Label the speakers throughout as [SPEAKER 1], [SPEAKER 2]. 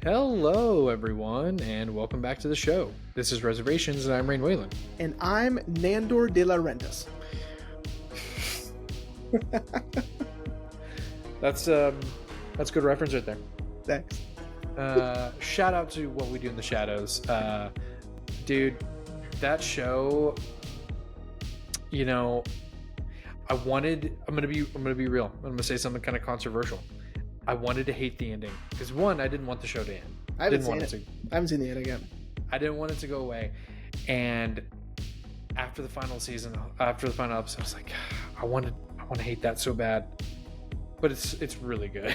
[SPEAKER 1] Hello, everyone, and welcome back to the show. This is Reservations, and I'm Rain Whalen.
[SPEAKER 2] And I'm Nandor de la Rentas.
[SPEAKER 1] That's good reference right there.
[SPEAKER 2] Thanks.
[SPEAKER 1] Shout out to What We Do in the Shadows. Dude, that show, I'm gonna be real. I'm gonna say something kind of controversial. I wanted to hate the ending because one, I didn't want the show to end.
[SPEAKER 2] I haven't seen the end again.
[SPEAKER 1] I didn't want it to go away, and after the final episode, I was like, I want to hate that so bad, but it's really good.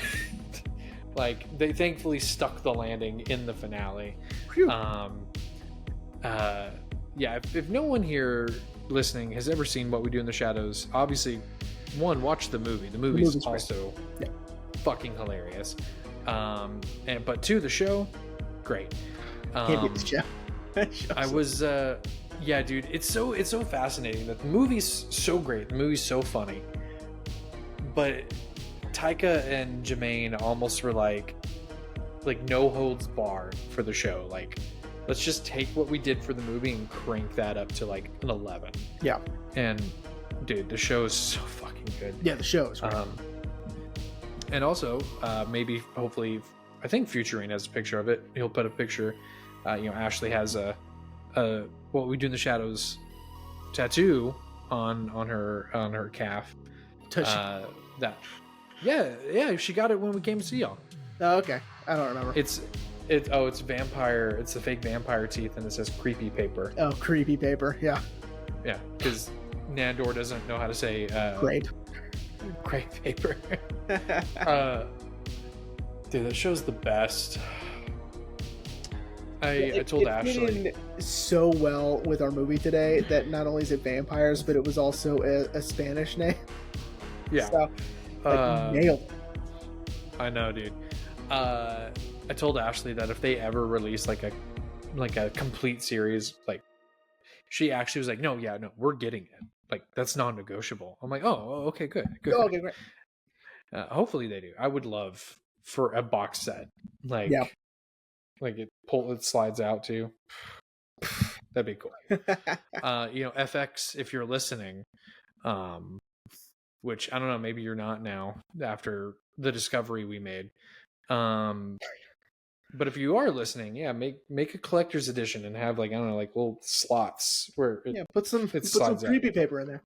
[SPEAKER 1] Like, they thankfully stuck the landing in the finale.
[SPEAKER 2] Phew.
[SPEAKER 1] If no one here listening has ever seen What We Do in the Shadows, obviously, one, watch the movie. The movie's also fucking hilarious. But two, the show, great.
[SPEAKER 2] Can't beat the show.
[SPEAKER 1] Dude, it's so fascinating that the movie's so great. The movie's so funny, but Taika and Jermaine almost were like no holds barred for the show. Like, let's just take what we did for the movie and crank that up to like an 11.
[SPEAKER 2] Yeah.
[SPEAKER 1] And dude, the show is so fucking good.
[SPEAKER 2] Yeah, the show is great.
[SPEAKER 1] And also, hopefully, I think Futurine has a picture of it. He'll put a picture. Ashley has a What We Do in the Shadows tattoo on her calf. She got it when we came to see y'all.
[SPEAKER 2] Oh, okay. I don't remember.
[SPEAKER 1] It's vampire. It's the fake vampire teeth, and it says creepy paper.
[SPEAKER 2] Oh, creepy paper. Yeah.
[SPEAKER 1] Yeah, because Nandor doesn't know how to say
[SPEAKER 2] Great
[SPEAKER 1] paper. Dude, that show's the best. I told Ashley
[SPEAKER 2] it did so well with our movie today that not only is it vampires, but it was also a Spanish name.
[SPEAKER 1] Yeah.
[SPEAKER 2] So, nailed it.
[SPEAKER 1] I know, dude. I told Ashley that if they ever release like a complete series, like, she actually was like, no, we're getting it. Like, that's non-negotiable. I'm like, oh, okay, good.
[SPEAKER 2] Okay, great.
[SPEAKER 1] Hopefully they do. I would love for a box set, like it slides out too. That'd be cool. FX, if you're listening, which I don't know, maybe you're not now after the discovery we made. But if you are listening, make a collector's edition and have little slots where
[SPEAKER 2] put some creepy paper in there.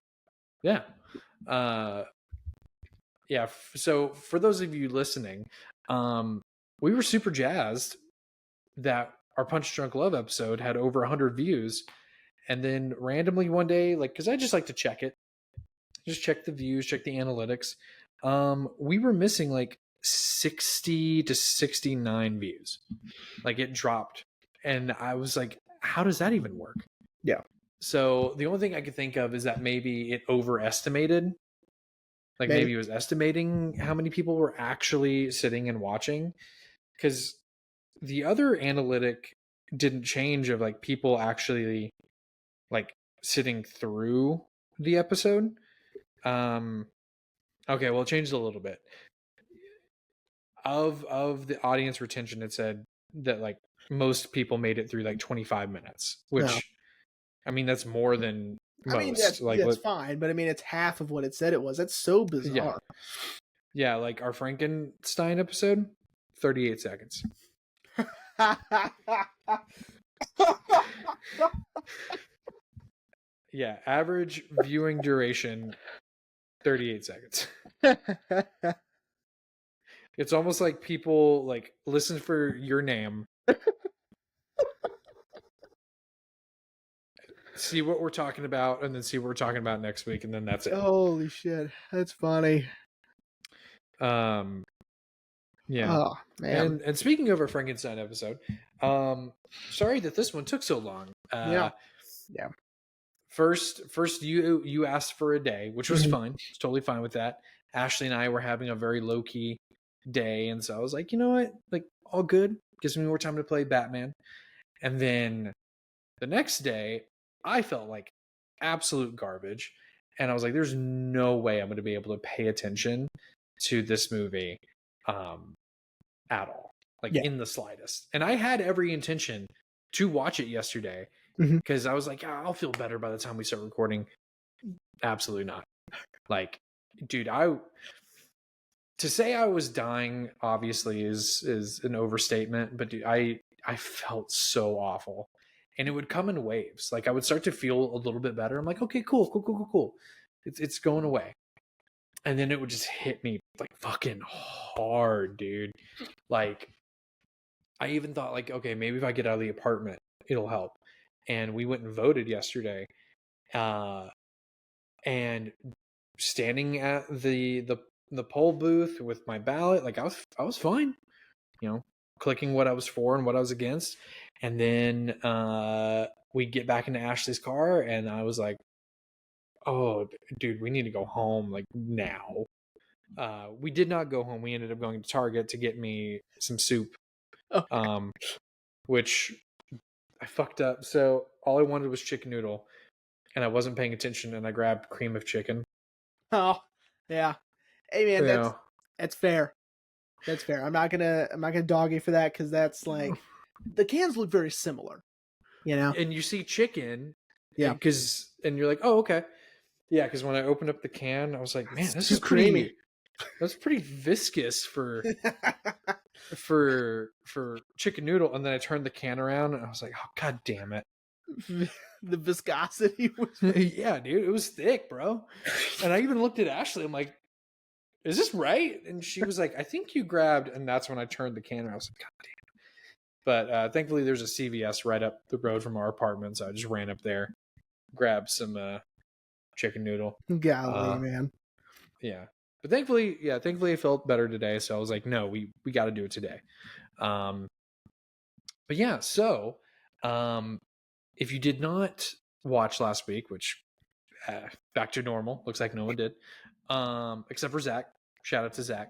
[SPEAKER 1] So for those of you listening, we were super jazzed that our Punch Drunk Love episode had over 100 views, and then randomly one day, because I just like to check it, just check the views, check the analytics, we were missing 60 to 69 views. It dropped, and I was like, how does that even work?
[SPEAKER 2] Yeah.
[SPEAKER 1] So the only thing I could think of is that maybe it overestimated. Maybe it was estimating how many people were actually sitting and watching, because the other analytic didn't change of people actually sitting through the episode. Okay, well, it changed a little bit. Of the audience retention, it said that most people made it through 25 minutes, which I mean, that's more than most.
[SPEAKER 2] I mean, that's fine, but I mean, it's half of what it said it was. That's so bizarre.
[SPEAKER 1] Yeah, our Frankenstein episode, 38 seconds. Yeah, average viewing duration, 38 seconds. It's almost like people listen for your name, see what we're talking about, and then see what we're talking about next week, and then that's it.
[SPEAKER 2] Holy shit, that's funny.
[SPEAKER 1] Yeah.
[SPEAKER 2] Oh, man.
[SPEAKER 1] And speaking of our Frankenstein episode, sorry that this one took so long.
[SPEAKER 2] Yeah.
[SPEAKER 1] First you asked for a day, which was fine. It's totally fine with that. Ashley and I were having a very low key day, and so I was like, you know what? All good. Gives me more time to play Batman. And then the next day, I felt like absolute garbage, and I was like, there's no way I'm going to be able to pay attention to this movie at all. like
[SPEAKER 2] Yeah.
[SPEAKER 1] in the slightest. And I had every intention to watch it yesterday because I was like, I'll feel better by the time we start recording. Absolutely not. Like, dude, to say I was dying obviously is an overstatement, but dude, I felt so awful. And it would come in waves. Like I would start to feel a little bit better. I'm like, okay, cool. It's going away. And then it would just hit me like fucking hard, dude. Like I even thought like, okay, maybe if I get out of the apartment, it'll help. And we went and voted yesterday. And standing at the poll booth with my ballot, like I was fine, clicking what I was for and what I was against. And then we get back into Ashley's car, and I was like, "Oh, dude, we need to go home like now." We did not go home. We ended up going to Target to get me some soup,
[SPEAKER 2] Okay.
[SPEAKER 1] which I fucked up. So all I wanted was chicken noodle, and I wasn't paying attention, and I grabbed cream of chicken.
[SPEAKER 2] Oh, yeah. Hey man,
[SPEAKER 1] Yeah.
[SPEAKER 2] that's fair. That's fair. I'm not gonna dog you for that because that's like the cans look very similar. You know?
[SPEAKER 1] And you see chicken,
[SPEAKER 2] Yeah.
[SPEAKER 1] and you're like, oh, okay, yeah. Because when I opened up the can, I was like, man,
[SPEAKER 2] It's
[SPEAKER 1] this
[SPEAKER 2] too
[SPEAKER 1] is pretty.
[SPEAKER 2] creamy.
[SPEAKER 1] That's pretty viscous for chicken noodle. And then I turned the can around, and I was like, oh, god damn it.
[SPEAKER 2] The viscosity was
[SPEAKER 1] Yeah, dude, it was thick, bro. And I even looked at Ashley. I'm like, is this right? And she was like, I think you grabbed. And that's when I turned the can around. I was like, god damn. But thankfully, there's a CVS right up the road from our apartment, so I just ran up there, grabbed some chicken noodle.
[SPEAKER 2] golly, man.
[SPEAKER 1] Yeah, but thankfully I felt better today, so I was like, no, we got to do it today. But yeah, so if you did not watch last week, which back to normal, looks like no one did, except for Zach. Shout out to Zach.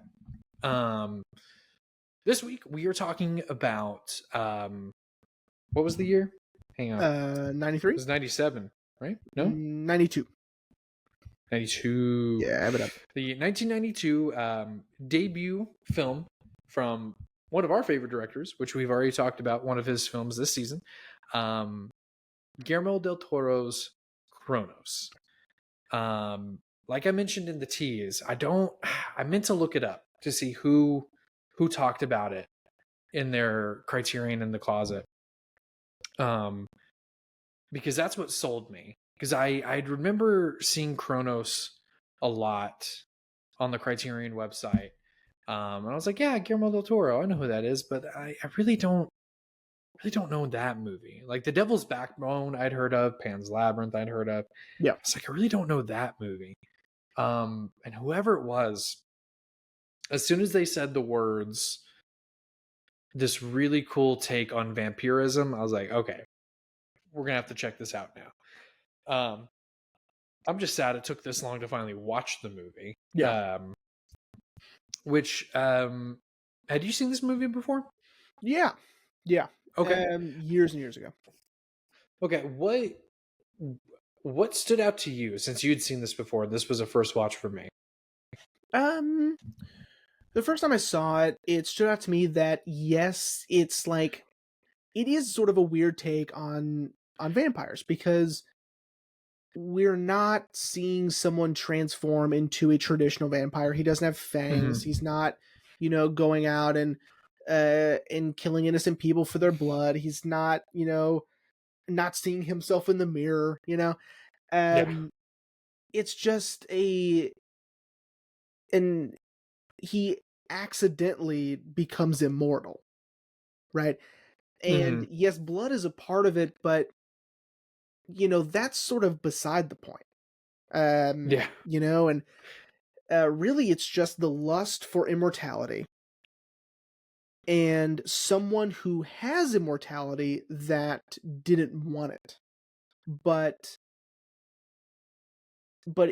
[SPEAKER 1] This week we are talking about what was the year? Hang on.
[SPEAKER 2] 93?
[SPEAKER 1] It was 97, right? No?
[SPEAKER 2] 92.
[SPEAKER 1] 92.
[SPEAKER 2] Yeah, have it up.
[SPEAKER 1] The 1992 debut film from one of our favorite directors, which we've already talked about, one of his films this season, Guillermo Del Toro's Cronos. Like I mentioned in the tease, I meant to look it up to see who talked about it in their Criterion in the Closet. Because that's what sold me. Because I remember seeing Cronos a lot on the Criterion website. And I was like, yeah, Guillermo del Toro, I know who that is, but I really don't know that movie. Like The Devil's Backbone I'd heard of, Pan's Labyrinth I'd heard of.
[SPEAKER 2] Yeah.
[SPEAKER 1] I was like, I really don't know that movie. And whoever it was, as soon as they said the words, this really cool take on vampirism, I was like, okay, we're gonna have to check this out now. I'm just sad it took this long to finally watch the movie.
[SPEAKER 2] Yeah.
[SPEAKER 1] Which had you seen this movie before?
[SPEAKER 2] Yeah.
[SPEAKER 1] Okay.
[SPEAKER 2] Years and years ago.
[SPEAKER 1] Okay, what stood out to you since you'd seen this before? This was a first watch for me.
[SPEAKER 2] The first time I saw it, it stood out to me that yes, it's like it is sort of a weird take on vampires because we're not seeing someone transform into a traditional vampire. He doesn't have fangs.
[SPEAKER 1] Mm-hmm.
[SPEAKER 2] He's not, going out and killing innocent people for their blood. He's not, not seeing himself in the mirror,
[SPEAKER 1] Yeah.
[SPEAKER 2] It's just and he accidentally becomes immortal, right? And yes, blood is a part of it, but that's sort of beside the point.
[SPEAKER 1] Yeah.
[SPEAKER 2] And really it's just the lust for immortality and someone who has immortality that didn't want it, but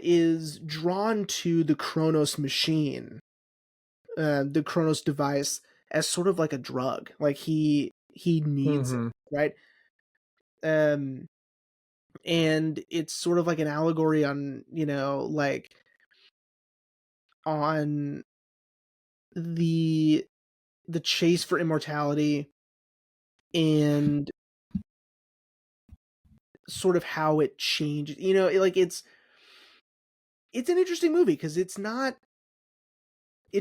[SPEAKER 2] is drawn to the Cronos machine, the Cronos device, as sort of like a drug. Like he needs it, right? And it's sort of like an allegory on, on the the chase for immortality and sort of how it changed. You know, like it's an interesting movie because it's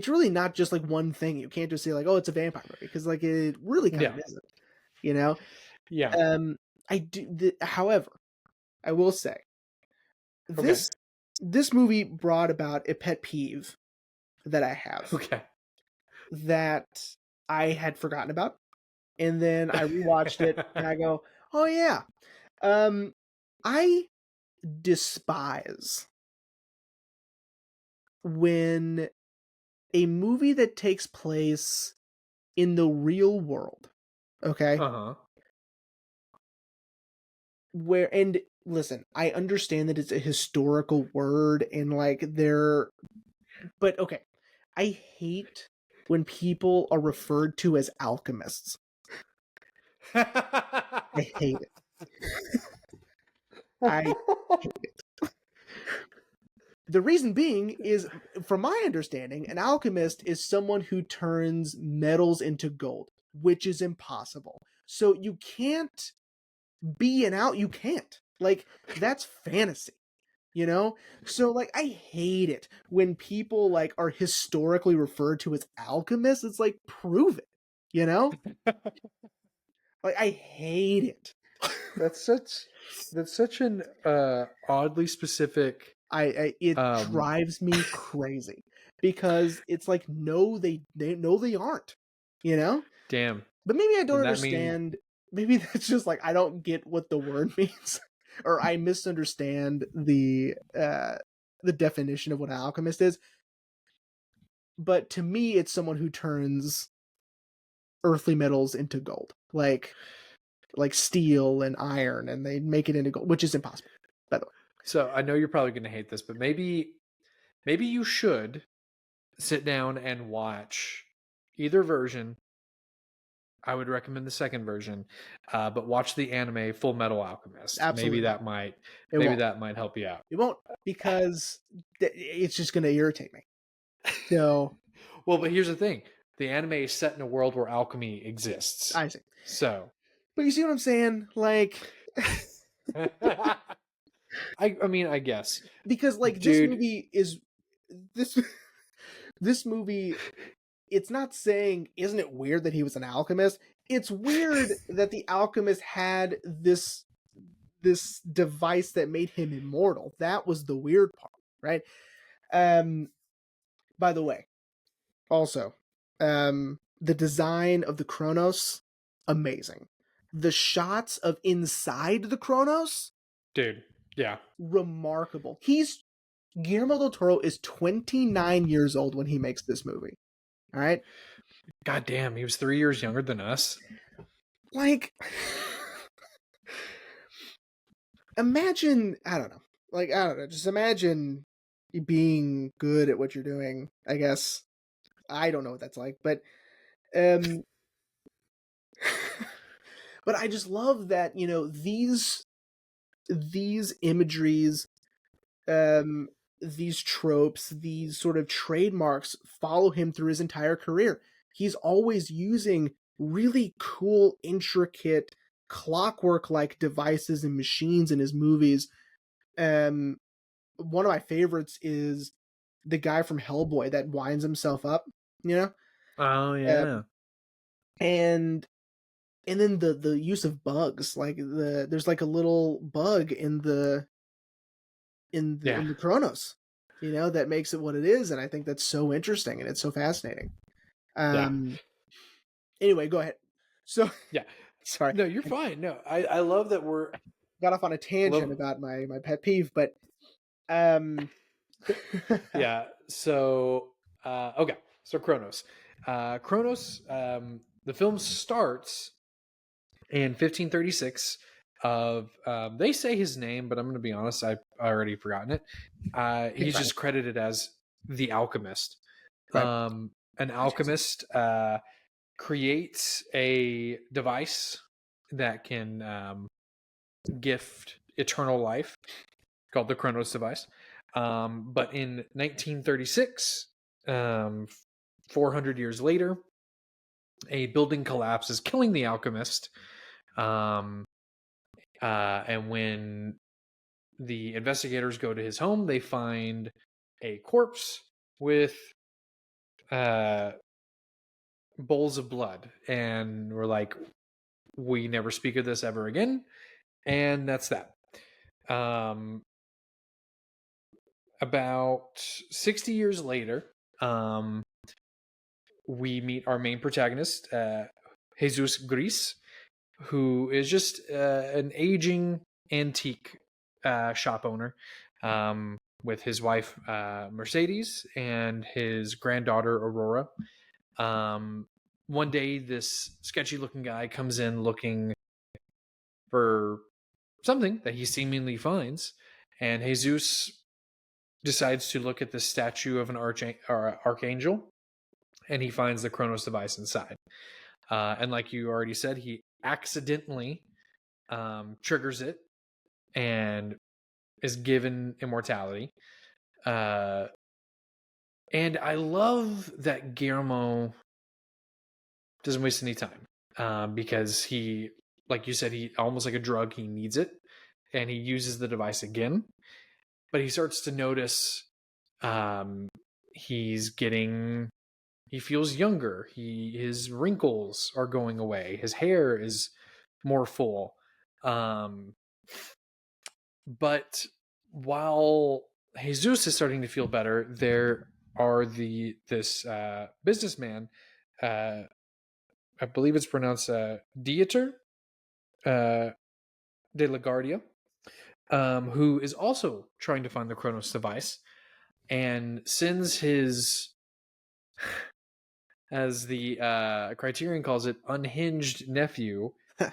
[SPEAKER 2] really not just like one thing. You can't just say like, oh, it's a vampire movie because like it really kind of
[SPEAKER 1] Yeah.
[SPEAKER 2] isn't. You know,
[SPEAKER 1] Yeah.
[SPEAKER 2] I do. However, I will say
[SPEAKER 1] Okay.
[SPEAKER 2] this movie brought about a pet peeve that I have
[SPEAKER 1] Okay.
[SPEAKER 2] that I had forgotten about, and then I rewatched it and I go, oh yeah, um, I despise when a movie that takes place in the real world, okay,
[SPEAKER 1] Uh-huh.
[SPEAKER 2] where and listen, I understand that it's a historical word and like they're but okay. I hate when people are referred to as alchemists. I hate it. I hate it. The reason being is, from my understanding, an alchemist is someone who turns metals into gold, which is impossible. So you can't be an out. You can't. Like, that's fantasy. You know? So like I hate it when people like are historically referred to as alchemists. It's like prove it. You know? Like I hate it.
[SPEAKER 1] That's such an oddly specific
[SPEAKER 2] I it
[SPEAKER 1] um
[SPEAKER 2] drives me crazy because it's like no they know they aren't. You know?
[SPEAKER 1] damn.
[SPEAKER 2] But maybe I don't
[SPEAKER 1] Then that mean
[SPEAKER 2] understand. Maybe that's just like I don't get what the word means or I misunderstand the definition of what an alchemist is. But to me it's someone who turns earthly metals into gold. Like steel and iron and they make it into gold, which is impossible, by the way.
[SPEAKER 1] so I know you're probably gonna hate this, but maybe you should sit down and watch either version. I would recommend the second version, but watch the anime Full Metal Alchemist.
[SPEAKER 2] Absolutely not. It
[SPEAKER 1] Maybe
[SPEAKER 2] won't.
[SPEAKER 1] that might help you out.
[SPEAKER 2] It won't because it's just going to irritate me. So
[SPEAKER 1] Well, but here's the thing: the anime is set in a world where alchemy exists.
[SPEAKER 2] I see.
[SPEAKER 1] So,
[SPEAKER 2] But you see what I'm saying? Like,
[SPEAKER 1] I mean, I guess,
[SPEAKER 2] because like
[SPEAKER 1] dude.
[SPEAKER 2] this this movie. It's not saying isn't it weird that he was an alchemist? It's weird that the alchemist had this device that made him immortal. That was the weird part, right? Um. By the way, also, the design of the Cronos, amazing. The shots of inside the Cronos,
[SPEAKER 1] Dude, yeah.
[SPEAKER 2] remarkable. He's Guillermo Del Toro is 29 years old when he makes this movie. All right,
[SPEAKER 1] God damn, he was 3 years younger than us.
[SPEAKER 2] like, imagine I don't know, like I don't know, just imagine you being good at what you're doing. I guess I don't know what that's like, but um, but I just love that these imageries, um, these tropes, these sort of trademarks follow him through his entire career. He's always using really cool, intricate, clockwork like devices and machines in his movies. Um, One of my favorites is the guy from Hellboy that winds himself up, you know?
[SPEAKER 1] Oh
[SPEAKER 2] Um,
[SPEAKER 1] yeah,
[SPEAKER 2] and then the use of bugs, like there's like a little bug
[SPEAKER 1] yeah,
[SPEAKER 2] in the Kronos, that makes it what it is, and I think that's so interesting and it's so fascinating.
[SPEAKER 1] yeah,
[SPEAKER 2] Um. Anyway, go ahead. So,
[SPEAKER 1] yeah.
[SPEAKER 2] sorry,
[SPEAKER 1] No, you're
[SPEAKER 2] I
[SPEAKER 1] fine. No, I love that we're
[SPEAKER 2] got off on a tangent
[SPEAKER 1] love.
[SPEAKER 2] about my pet peeve, but um,
[SPEAKER 1] Yeah. So okay. So Kronos. Kronos. The film starts in 1536. They say his name, but I'm going to be honest, I've already forgotten it.
[SPEAKER 2] it's
[SPEAKER 1] He's
[SPEAKER 2] fine.
[SPEAKER 1] just credited as the alchemist.
[SPEAKER 2] Right.
[SPEAKER 1] An alchemist creates a device that can gift eternal life, called the Cronos device. But in 1936, 400 years later, a building collapses, killing the alchemist. And when the investigators go to his home, they find a corpse with bowls of blood, and we're like, we never speak of this ever again, and that's that. About 60 years later, we meet our main protagonist, Jesus Gris, who is just an aging antique shop owner, with his wife Mercedes and his granddaughter Aurora. One day, this sketchy looking guy comes in looking for something that he seemingly finds, and Jesus decides to look at the statue of an archangel, and he finds the Cronos device inside. And like you already said, he accidentally triggers it and is given immortality. And I love that Guillermo doesn't waste any time, because he, like you said, he almost like a drug, he needs it, and he uses the device again. But he starts to notice he feels younger. His wrinkles are going away. His hair is more full. But while Jesus is starting to feel better, there are this businessman, I believe it's pronounced Dieter de la Guardia, who is also trying to find the Cronos device, and sends his, as the Criterion calls it, unhinged nephew,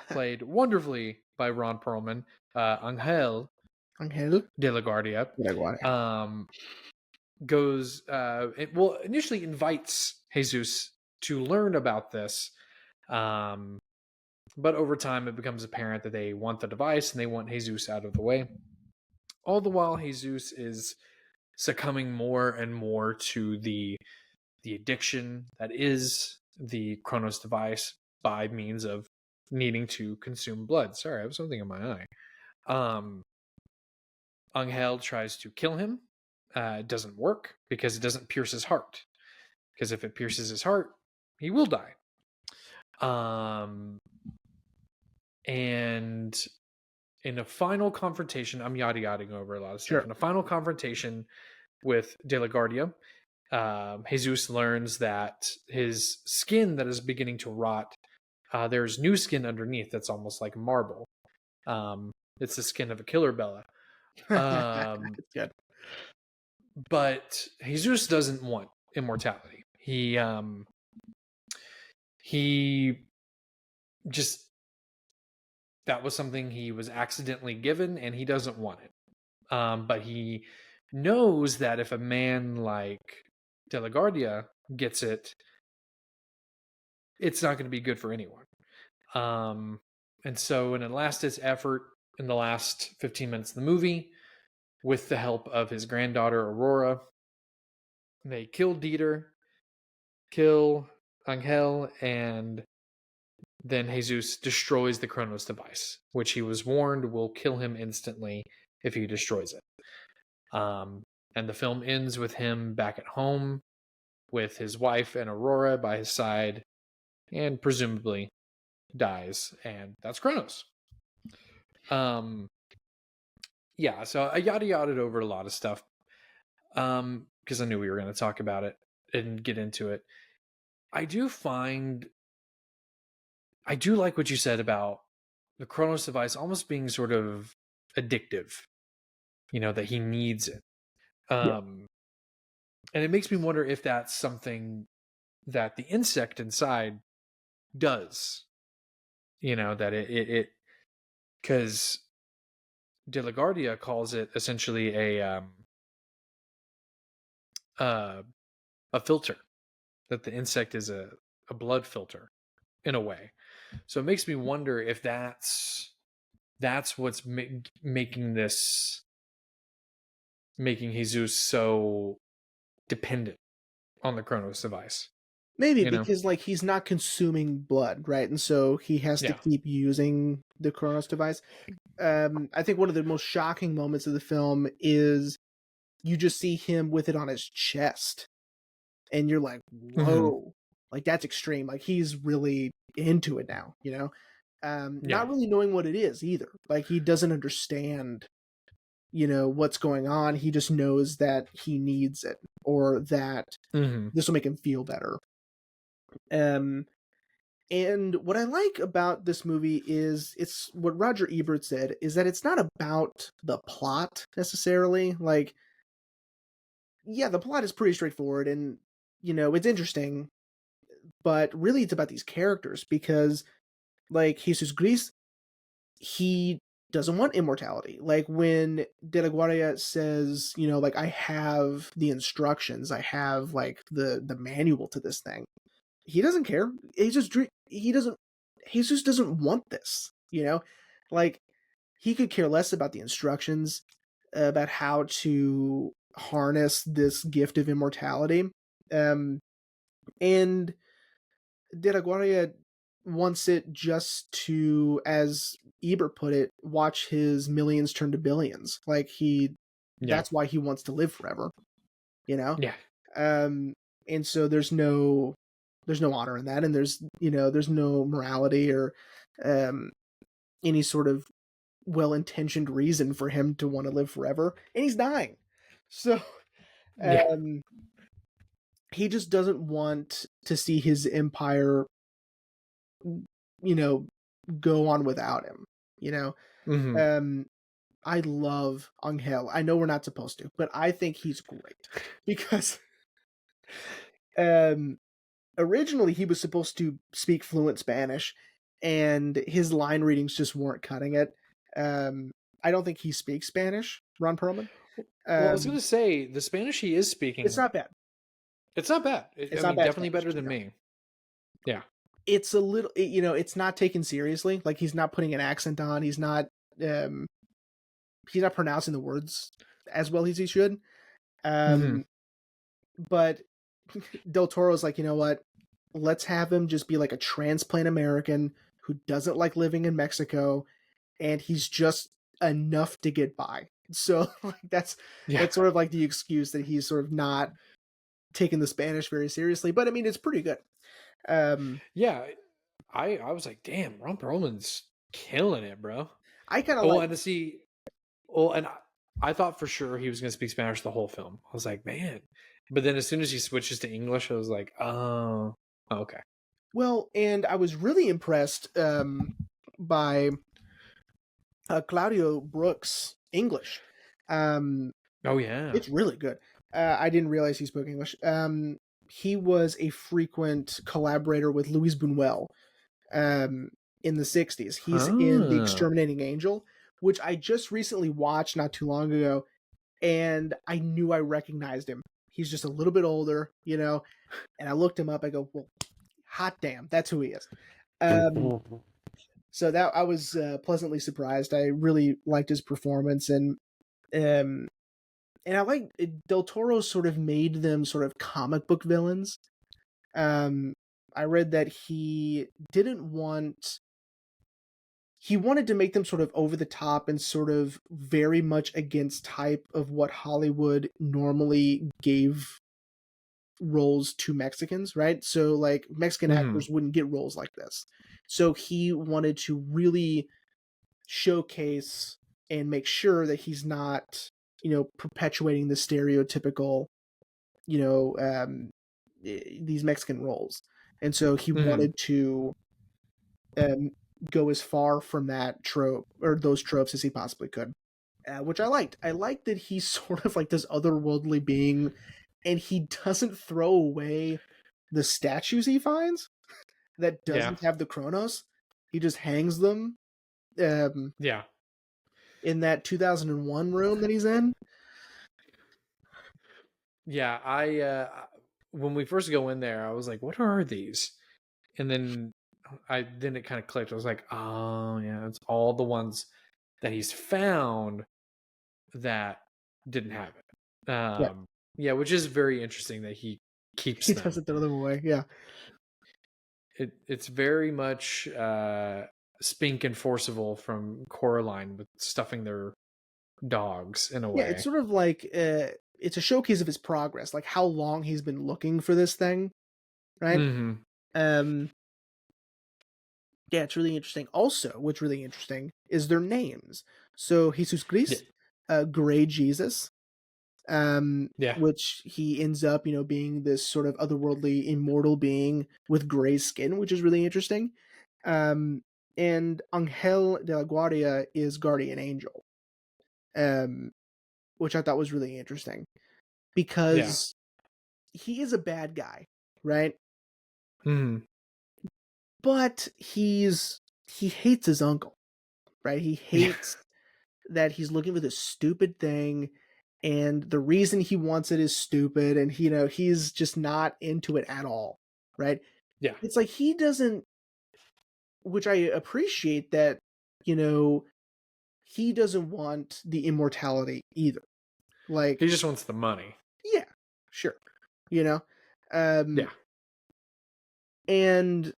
[SPEAKER 1] played wonderfully by Ron Perlman, Angel de la Guardia, goes, initially invites Jesus to learn about this, but over time it becomes apparent that they want the device and they want Jesus out of the way. All the while, Jesus is succumbing more and more to the addiction that is the Cronos device by means of needing to consume blood. Sorry, I have something in my eye. Angel tries to kill him. It doesn't work because it doesn't pierce his heart. Because if it pierces his heart, he will die. And in a final confrontation, I'm yada-yadaing over a lot of stuff.
[SPEAKER 2] Sure.
[SPEAKER 1] In a final confrontation with De La Guardia, Jesus learns that his skin that is beginning to rot, there's new skin underneath that's almost like marble. It's the skin of a killer Bella.
[SPEAKER 2] It's good.
[SPEAKER 1] But Jesus doesn't want immortality. He just, that was something he was accidentally given, and he doesn't want it. But he knows that if a man like De La Guardia gets it, it's not going to be good for anyone. And so in a last-ditch effort, in the last 15 minutes of the movie, with the help of his granddaughter Aurora, they kill Dieter, kill Angel, and then Jesus destroys the Cronos device, which he was warned will kill him instantly if he destroys it. And the film ends with him back at home with his wife and Aurora by his side, and presumably dies, and that's Cronos. Yeah, so I yada-yada'd over a lot of stuff, because I knew we were going to talk about it and get into it. I do like what you said about the Cronos device almost being sort of addictive, that he needs it. And it makes me wonder if that's something that the insect inside does, that it because De La Guardia calls it essentially a filter, that the insect is a blood filter in a way. So it makes me wonder if that's what's making Jesus so dependent on the Cronos device.
[SPEAKER 2] Maybe
[SPEAKER 1] you know?
[SPEAKER 2] because like he's not consuming blood, right? And so he has to
[SPEAKER 1] Yeah.
[SPEAKER 2] keep using the Kronos device. I think one of the most shocking moments of the film is you just see him with it on his chest, and you're like,
[SPEAKER 1] Hmm.
[SPEAKER 2] whoa, like that's extreme. Like he's really into it now, you know?
[SPEAKER 1] Yeah.
[SPEAKER 2] Not really knowing what it is either. Like he doesn't understand, what's going on. He just knows that he needs it or that
[SPEAKER 1] Hmm.
[SPEAKER 2] this will make him feel better. Um, and what I like about this movie is it's what Roger Ebert said is that it's not about the plot necessarily. Like, yeah, the plot is pretty straightforward and, it's interesting, but really it's about these characters because, like, Jesus Gris, he doesn't want immortality. Like, when De La Guardia says, like, I have the instructions, I have, like, the manual to this thing, he doesn't care. He just doesn't want this, Like, he could care less about the instructions, about how to harness this gift of immortality. Um, and De La Guardia wants it just to, as Ebert put it, watch his millions turn to billions. Like
[SPEAKER 1] Yeah.
[SPEAKER 2] that's why he wants to live forever, you know?
[SPEAKER 1] Yeah.
[SPEAKER 2] Um, and so there's no honor in that. And there's no morality or, um, any sort of well-intentioned reason for him to want to live forever. And he's dying. So,
[SPEAKER 1] Yeah.
[SPEAKER 2] um, he just doesn't want to see his empire, you know, go on without him. You know,
[SPEAKER 1] Hmm.
[SPEAKER 2] um, I love Angel. I know we're not supposed to, but I think he's great because um, originally he was supposed to speak fluent Spanish, and his line readings just weren't cutting it. Um, I don't think he speaks Spanish, Ron Perlman.
[SPEAKER 1] Well, I was going
[SPEAKER 2] Um,
[SPEAKER 1] to say the Spanish he is
[SPEAKER 2] it's
[SPEAKER 1] speaking,
[SPEAKER 2] not bad.
[SPEAKER 1] it's not bad.
[SPEAKER 2] It's
[SPEAKER 1] I
[SPEAKER 2] not
[SPEAKER 1] mean,
[SPEAKER 2] bad
[SPEAKER 1] definitely
[SPEAKER 2] Spanish.
[SPEAKER 1] better than
[SPEAKER 2] No,
[SPEAKER 1] me. Yeah.
[SPEAKER 2] it's a little. It's not taken seriously. Like he's not putting an accent on. Um, he's not pronouncing the words as well as he should.
[SPEAKER 1] Hmm.
[SPEAKER 2] Um, but Del Toro's like, you know what? Let's have him just be like a transplant American who doesn't like living in Mexico, and he's just enough to get by. So like
[SPEAKER 1] Yeah.
[SPEAKER 2] that's sort of like the excuse that he's sort of not taking the Spanish very seriously. But I mean, it's pretty good. Um,
[SPEAKER 1] Yeah. I was like, damn, Ron Perlman's killing it, bro.
[SPEAKER 2] I kind of
[SPEAKER 1] Oh,
[SPEAKER 2] like.
[SPEAKER 1] and to see, well, and I thought for sure he was going to speak Spanish the whole film. I was like, man. But then as soon as he switches to English, I was like, oh, okay.
[SPEAKER 2] Well, and I was really impressed by Claudio Brooks' English. Um,
[SPEAKER 1] Oh, yeah.
[SPEAKER 2] it's really good. I didn't realize he spoke English. He was a frequent collaborator with Luis Buñuel in the 60s. He's in The
[SPEAKER 1] Huh.
[SPEAKER 2] Exterminating Angel, which I just recently watched not too long ago, and I knew I recognized him. He's just a little bit older, and I looked him up. I go, well, hot damn, that's who he is. Um, so that I was pleasantly surprised. I really liked his performance, um, and I like Del Toro sort of made them sort of comic book villains. Um, I read that he wanted to make them sort of over the top and sort of very much against type of what Hollywood normally gave roles to Mexicans, right? So like Mexican
[SPEAKER 1] Hmm.
[SPEAKER 2] actors wouldn't get roles like this. So he wanted to really showcase and make sure that he's not, perpetuating the stereotypical, you know, um, these Mexican roles. And so he
[SPEAKER 1] Hmm.
[SPEAKER 2] wanted to um, go as far from that trope or those tropes as he possibly could, which I liked. I liked that he's sort of like this otherworldly being, and he doesn't throw away the statues he finds that
[SPEAKER 1] Yeah.
[SPEAKER 2] doesn't have the Kronos. He just hangs them um,
[SPEAKER 1] Yeah.
[SPEAKER 2] in that 2001 room that he's in.
[SPEAKER 1] Yeah. When we first go in there, I was like, what are these? And then it kind of clicked. I was like, oh, yeah, it's all the ones that he's found that didn't have it.
[SPEAKER 2] Yeah.
[SPEAKER 1] Yeah, which is very interesting that he keeps
[SPEAKER 2] He
[SPEAKER 1] them.
[SPEAKER 2] doesn't throw them away. Yeah.
[SPEAKER 1] It's very much Spink and Forcible from Coraline with stuffing their dogs in a
[SPEAKER 2] Yeah, it's
[SPEAKER 1] way.
[SPEAKER 2] sort of like it's a showcase of his progress, like how long he's been looking for this thing, right?
[SPEAKER 1] Mm-hmm.
[SPEAKER 2] Um, yeah, it's really interesting. Also, what's really interesting is their names. So Jesus
[SPEAKER 1] Yeah.
[SPEAKER 2] Christ, Gray Jesus,
[SPEAKER 1] Yeah.
[SPEAKER 2] which he ends up, being this sort of otherworldly, immortal being with gray skin, which is really interesting. Um, and Angel de la Guardia is guardian angel, um, which I thought was really interesting
[SPEAKER 1] Yeah.
[SPEAKER 2] because he is a bad guy, right?
[SPEAKER 1] Mm-hmm.
[SPEAKER 2] But he hates his uncle, right? He
[SPEAKER 1] Yeah.
[SPEAKER 2] hates that he's looking for this stupid thing, and the reason he wants it is stupid, and he's just not into it at all, right?
[SPEAKER 1] Yeah.
[SPEAKER 2] It's like he doesn't, which I appreciate that, you know, he doesn't want the immortality either. Like,
[SPEAKER 1] He just wants the money.
[SPEAKER 2] yeah, sure, you know, um,
[SPEAKER 1] Yeah.
[SPEAKER 2] and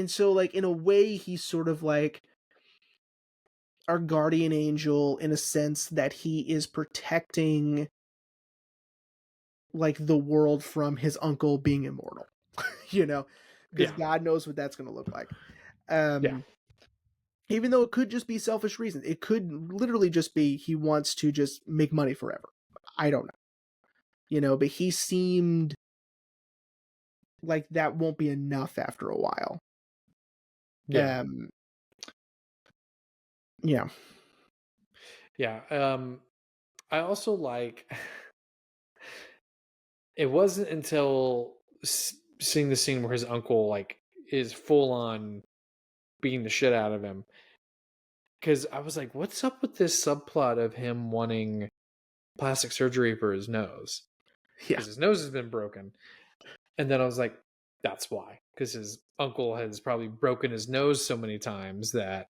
[SPEAKER 2] so like in a way he's sort of like our guardian angel in a sense that he is protecting like the world from his uncle being immortal, you know, because
[SPEAKER 1] Yeah.
[SPEAKER 2] God knows what that's going to look like.
[SPEAKER 1] Yeah.
[SPEAKER 2] Um, Even though it could just be selfish reasons, it could literally just be he wants to just make money forever. I don't know, but he seemed like that won't be enough after a while.
[SPEAKER 1] Yeah.
[SPEAKER 2] Um, yeah,
[SPEAKER 1] Yeah. I also like it wasn't until seeing the scene where his uncle like is full on beating the shit out of him, because I was like, what's up with this subplot of him wanting plastic surgery for his nose?
[SPEAKER 2] yeah,
[SPEAKER 1] Because his nose has been broken. And then I was like, that's why. Because his uncle has probably broken his nose so many times that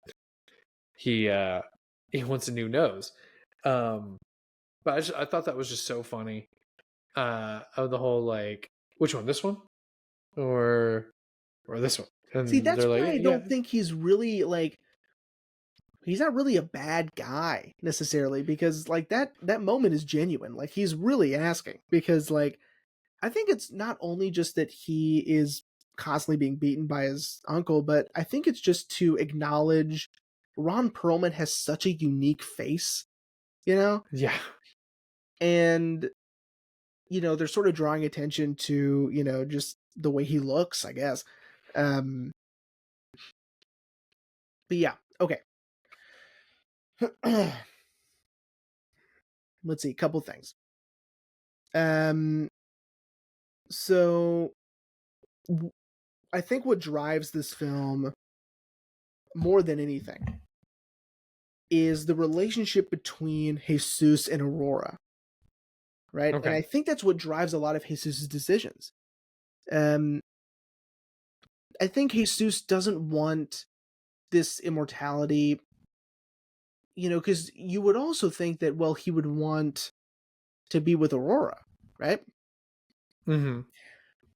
[SPEAKER 1] he he wants a new nose. Um, but I thought that was just so funny. Of the whole like, which one? This one or this one?
[SPEAKER 2] See,
[SPEAKER 1] And
[SPEAKER 2] that's
[SPEAKER 1] they're
[SPEAKER 2] why
[SPEAKER 1] like,
[SPEAKER 2] I
[SPEAKER 1] yeah,
[SPEAKER 2] don't think he's really like he's not really a bad guy necessarily because like that moment is genuine. Like he's really asking because like I think it's not only just that he is constantly being beaten by his uncle, but I think it's just to acknowledge Ron Perlman has such a unique face, you know?
[SPEAKER 1] yeah,
[SPEAKER 2] And they're sort of drawing attention to, just the way he looks, I guess. Um but yeah, okay. Let's see, a couple things. Um so I think what drives this film more than anything is the relationship between Jesus and Aurora, right? And
[SPEAKER 1] okay,
[SPEAKER 2] I think that's what drives a lot of Jesus's decisions. Um, I think Jesus doesn't want this immortality, because you would also think that, well, he would want to be with Aurora, right?
[SPEAKER 1] mm-hmm.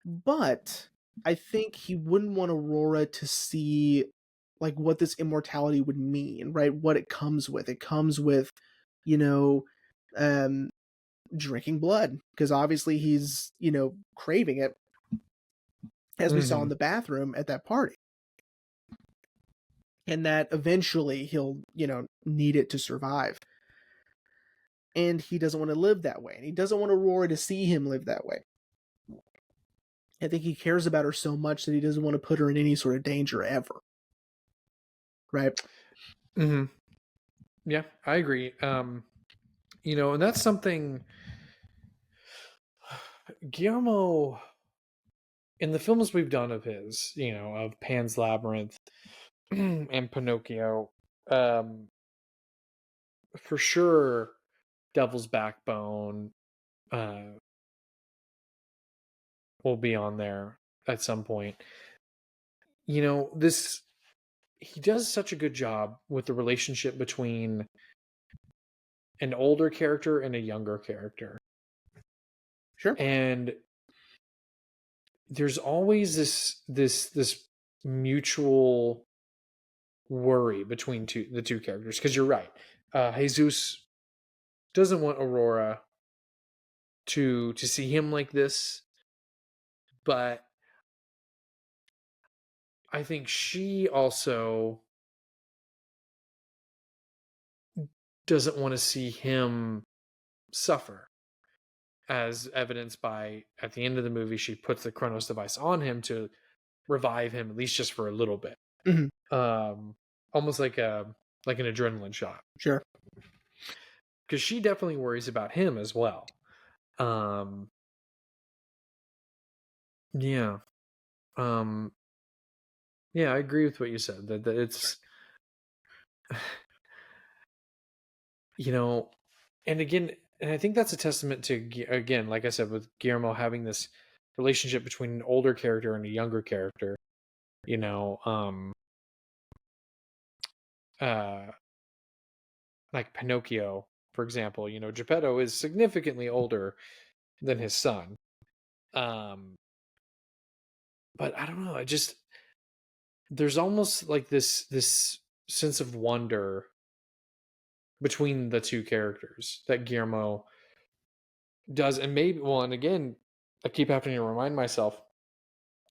[SPEAKER 2] But I think he wouldn't want Aurora to see like what this immortality would mean, right? What it comes with. It comes with, you know, um, drinking blood because obviously he's craving it as we saw in
[SPEAKER 1] Mm-hmm.
[SPEAKER 2] the bathroom at that party, and that eventually he'll need it to survive, and he doesn't want to live that way, and he doesn't want Aurora to see him live that way. I think he cares about her so much that he doesn't want to put her in any sort of danger ever, right?
[SPEAKER 1] Mm-hmm. Yeah, I agree. And that's something Guillermo in the films we've done of his, of Pan's Labyrinth and Pinocchio, um, for sure, Devil's Backbone uh, will be on there at some point. This he does such a good job with the relationship between an older character and a younger character,
[SPEAKER 2] Sure.
[SPEAKER 1] and there's always this mutual worry between the two characters, because you're right. Jesus doesn't want Aurora to see him like this, but I think she also doesn't want to see him suffer, as evidenced by, at the end of the movie, she puts the Chronos device on him to revive him, at least just for a little bit.
[SPEAKER 2] Mhm.
[SPEAKER 1] Almost like an adrenaline shot,
[SPEAKER 2] Sure.
[SPEAKER 1] because she definitely worries about him as well. um yeah. um yeah, I agree with what you said, that it's, you know, and again, and I think that's a testament to, again, like I said, with Guillermo having this relationship between an older character and a younger character. You know, uh, like Pinocchio, for example. You know, Geppetto is significantly older than his son. Um, but I don't know. I just, there's almost like this sense of wonder between the two characters that Guillermo does, and maybe, well, and again, I keep having to remind myself,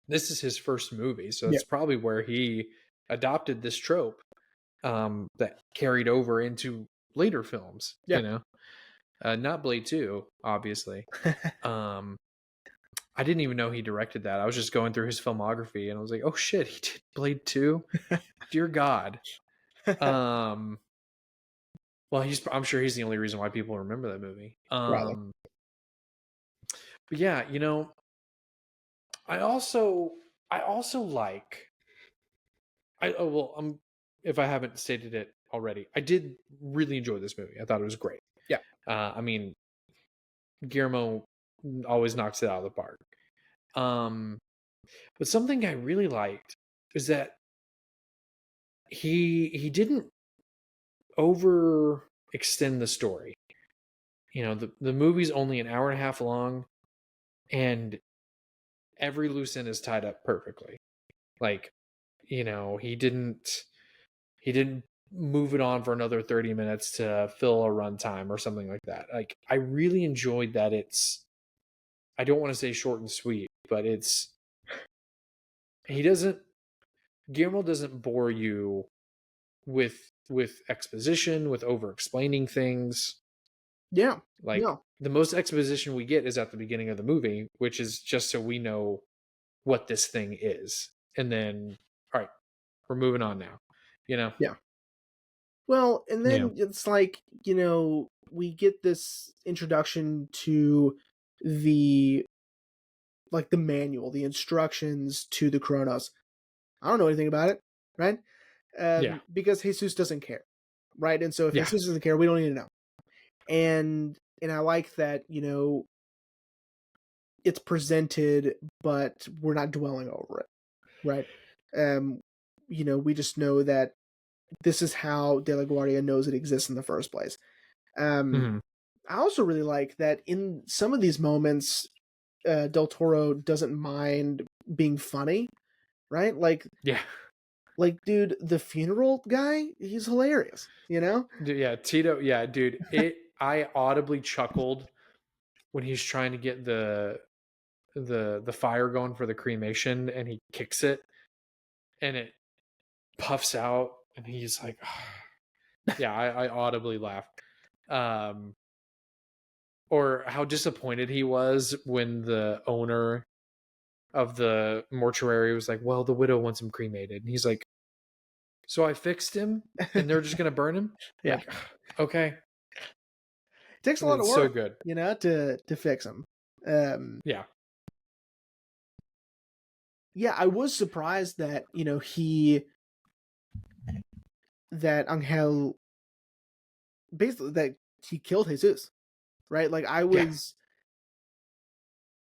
[SPEAKER 1] this is his first movie, so
[SPEAKER 2] Yeah.
[SPEAKER 1] it's probably where he adopted this trope, that carried over into later films.
[SPEAKER 2] Yeah.
[SPEAKER 1] Not Blade 2, obviously. um I didn't even know he directed that. I was just going through his filmography and I was like, oh shit, he did Blade 2. Dear God. um well, I'm sure he's the only reason why people remember that movie.
[SPEAKER 2] Probably.
[SPEAKER 1] But yeah, I also I also like I oh well if I haven't stated it already, I did really enjoy this movie. I thought it was great.
[SPEAKER 2] Yeah.
[SPEAKER 1] I mean, Guillermo always knocks it out of the park. Um, but something I really liked is that he didn't overextend the story. The movie's only an hour and a half long, and every loose end is tied up perfectly. Like, he didn't move it on for another 30 minutes to fill a runtime or something like that. Like, I really enjoyed that. I don't want to say short and sweet, but he doesn't Guillermo doesn't bore you with exposition, with over explaining things.
[SPEAKER 2] Yeah.
[SPEAKER 1] Like,
[SPEAKER 2] No.
[SPEAKER 1] the most exposition we get is at the beginning of the movie, which is just so we know what this thing is. And then, all right, we're moving on now.
[SPEAKER 2] Yeah. Well, and
[SPEAKER 1] Yeah.
[SPEAKER 2] then it's like, we get this introduction to the the manual, the instructions to the Chronos. I don't know anything about it, right?
[SPEAKER 1] Yeah.
[SPEAKER 2] Because Jesus doesn't care, right? And so if
[SPEAKER 1] Yeah.
[SPEAKER 2] Jesus doesn't care, we don't need to know. And I like that, it's presented, but we're not dwelling over it, right? We just know that this is how De La Guardia knows it exists in the first place.
[SPEAKER 1] Mhm.
[SPEAKER 2] I also really like that in some of these moments, Del Toro doesn't mind being funny, right?
[SPEAKER 1] Yeah.
[SPEAKER 2] Dude, the funeral guy, he's hilarious,
[SPEAKER 1] Yeah, Tito. Yeah, dude. I audibly chuckled when he's trying to get the fire going for the cremation, and he kicks it, and it puffs out, and he's like, yeah, I audibly laughed. Um, or how disappointed he was when the owner of the mortuary was like, well, the widow wants him cremated, and he's like, so I fixed him, and they're just gonna burn him.
[SPEAKER 2] Yeah.
[SPEAKER 1] Like, okay.
[SPEAKER 2] It takes a lot of
[SPEAKER 1] It's so
[SPEAKER 2] work,
[SPEAKER 1] good.
[SPEAKER 2] to fix him.
[SPEAKER 1] Yeah.
[SPEAKER 2] Yeah, I was surprised that, that Angel, basically, that he killed Jesus, right?
[SPEAKER 1] Yeah.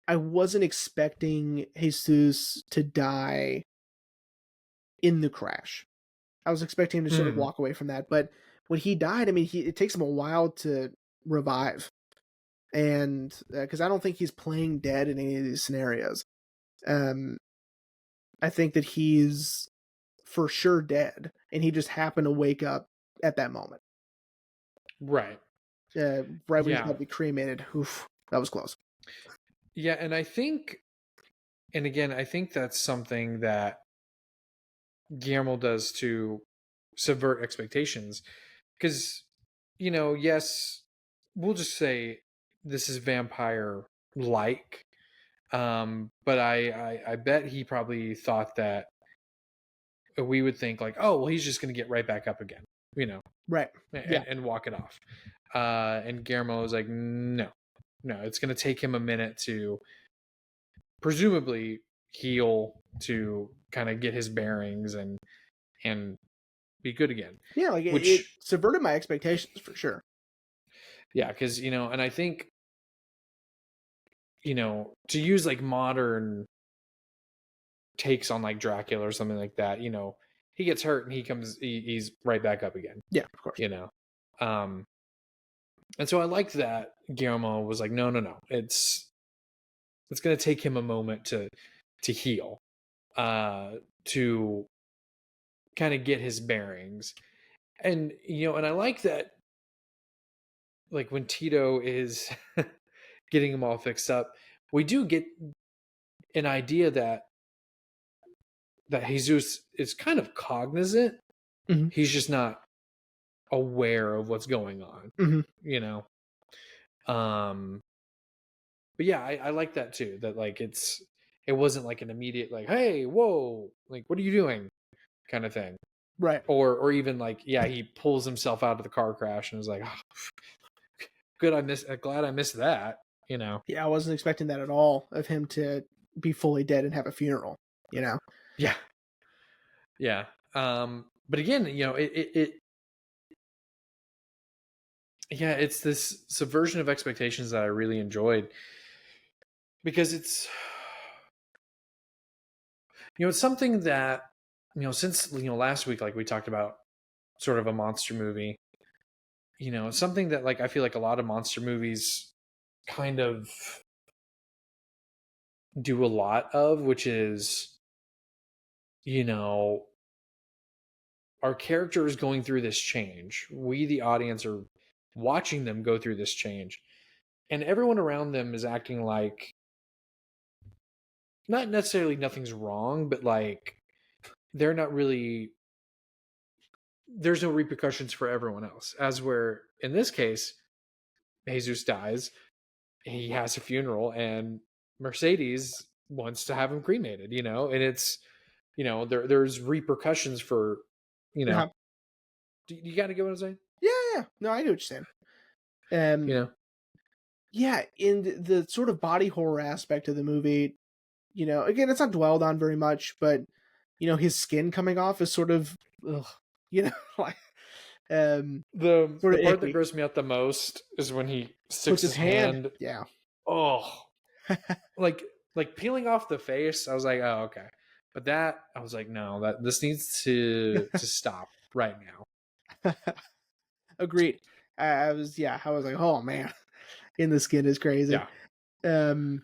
[SPEAKER 2] I wasn't expecting Jesus to die in the crash. I was expecting him to sort of
[SPEAKER 1] Mm.
[SPEAKER 2] walk away from that, but when he died, I mean, it takes him a while to revive, and because I don't think he's playing dead in any of these scenarios. Um, I think that he's for sure dead, and he just happened to wake up at that moment.
[SPEAKER 1] Right.
[SPEAKER 2] Right when he's
[SPEAKER 1] Yeah.
[SPEAKER 2] about to be cremated. Oof, that was close.
[SPEAKER 1] Yeah, and I think, and again, I think that's something that Guillermo does to subvert expectations. Because, yes, we'll just say this is vampire like. But I bet he probably thought that we would think like, oh, well, he's just going to get right back up again, you know,
[SPEAKER 2] Right. Yeah.
[SPEAKER 1] and walk it off. And Guillermo was like, no, it's going to take him a minute to presumably heal, to kind of get his bearings and be good again.
[SPEAKER 2] Yeah, like it
[SPEAKER 1] Which,
[SPEAKER 2] subverted my expectations for sure.
[SPEAKER 1] yeah, because and I think to use like modern takes on like Dracula or something like that, he gets hurt and he's right back up again,
[SPEAKER 2] Yeah, of course.
[SPEAKER 1] you know. Um, and so I liked that Guillermo was like, no, it's going to take him a moment to heal, to kind of get his bearings, and and I like that, like when Tito is getting him all fixed up, we do get an idea that Jesus is kind of cognizant.
[SPEAKER 2] Hmm.
[SPEAKER 1] He's just not aware of what's going on,
[SPEAKER 2] Hmm.
[SPEAKER 1] you know. Um, but yeah, I like that too. That like it wasn't like an immediate like, hey, whoa, like what are you doing, kind of thing,
[SPEAKER 2] Right.
[SPEAKER 1] or even like, yeah, he pulls himself out of the car crash and is like, oh, good, glad I missed that, you know.
[SPEAKER 2] Yeah, I wasn't expecting that at all of him to be fully dead and have a funeral. You know.
[SPEAKER 1] Yeah, yeah. But again, yeah, it's this subversion of expectations that I really enjoyed, because it's something that, since, last week, like we talked about sort of a monster movie, it's something that like I feel like a lot of monster movies kind of do a lot of, which is, you know, our character is going through this change. We, the audience, are watching them go through this change. And everyone around them is acting like, not necessarily nothing's wrong, but like they're not really, there's no repercussions for everyone else. As where in this case, Jesus dies, he has a funeral, and Mercedes wants to have him cremated, and it's, there's repercussions for, you know,
[SPEAKER 2] Uh-huh.
[SPEAKER 1] you got to get what I'm saying?
[SPEAKER 2] Yeah, yeah. No, I know what you're saying. Um,
[SPEAKER 1] You know?
[SPEAKER 2] yeah, in the sort of body horror aspect of the movie, again, it's not dwelled on very much, but his skin coming off is sort of, ugh, like,
[SPEAKER 1] The
[SPEAKER 2] sort of
[SPEAKER 1] part that
[SPEAKER 2] icky.
[SPEAKER 1] grossed me out the most is when he
[SPEAKER 2] Puts
[SPEAKER 1] sticks
[SPEAKER 2] his
[SPEAKER 1] his
[SPEAKER 2] hand,
[SPEAKER 1] hand.
[SPEAKER 2] yeah.
[SPEAKER 1] Oh, like peeling off the face. I was like, oh, okay. But that, I was like, no, that this needs to stop right now.
[SPEAKER 2] Agreed. I was like, oh man, in the skin is crazy.
[SPEAKER 1] Yeah.
[SPEAKER 2] Um,